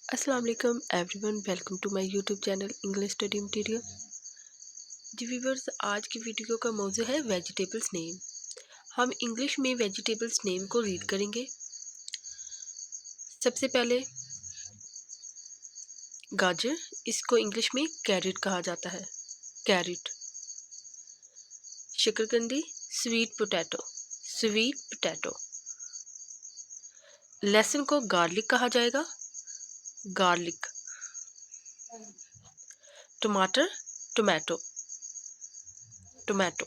अस्सलाम वालेकुम everyone, welcome to my YouTube channel English study material. जी व्यूअर्स, आज की वीडियो का मौजू है वेजिटेबल्स नेम। हम इंग्लिश में वेजिटेबल्स नेम को रीड करेंगे। सबसे पहले गाजर, इसको इंग्लिश में कैरेट कहा जाता है, कैरेट। शकरकंदी, स्वीट पोटैटो, स्वीट पोटैटो। लहसुन को गार्लिक कहा जाएगा, गार्लिक। टमाटर, टोमेटो, टोमेटो।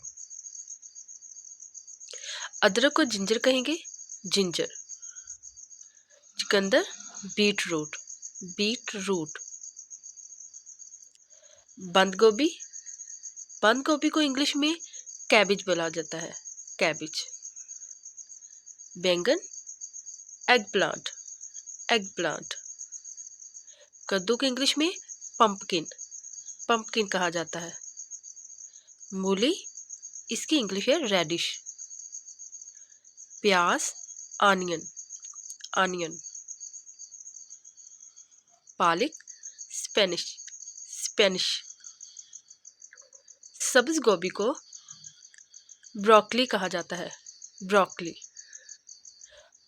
अदरक को जिंजर कहेंगे, जिंजर। चुकंदर, बीट रूट, बीट रूट। बंद गोभी, बंद गोभी को इंग्लिश में कैबिज बोला जाता है, कैबिज। बैंगन, एग प्लांट, एग प्लांट। कद्दू को इंग्लिश में पंपकिन, पंपकिन कहा जाता है। मूली, इसकी इंग्लिश है रेडिश। प्याज, आनियन, आनियन। पालक, स्पेनिश, स्पेनिश। सब्ज गोभी को ब्रोकली कहा जाता है, ब्रोकली।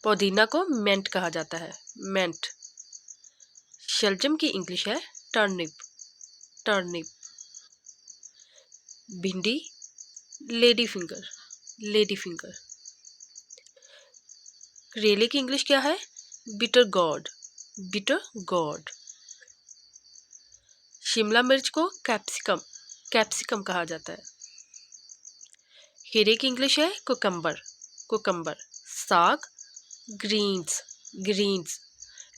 पुदीना को मिंट कहा जाता है, मिंट। शलजम की इंग्लिश है टर्निप, टर्निप। भिंडी, लेडी फिंगर, लेडी फिंगर। करेले की इंग्लिश क्या है? Bitter gourd, bitter gourd. Shimla मिर्च को कैप्सिकम, कैप्सिकम कहा जाता है। खीरे की इंग्लिश है कुकम्बर, कुकम्बर। साग, ग्रीन्स, ग्रीन्स।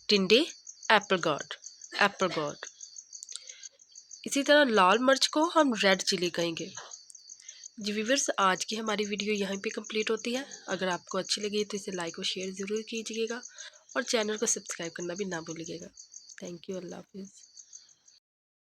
टिंडे, एप्पल गॉड, एप्पल गॉड। इसी तरह लाल मिर्च को हम रेड चिली कहेंगे। जी व्यूअर्स, आज की हमारी वीडियो यहाँ पे कंप्लीट होती है। अगर आपको अच्छी लगी तो इसे लाइक और शेयर ज़रूर कीजिएगा और चैनल को सब्सक्राइब करना भी ना भूलिएगा। थैंक यू, अल्लाह हाफिज़।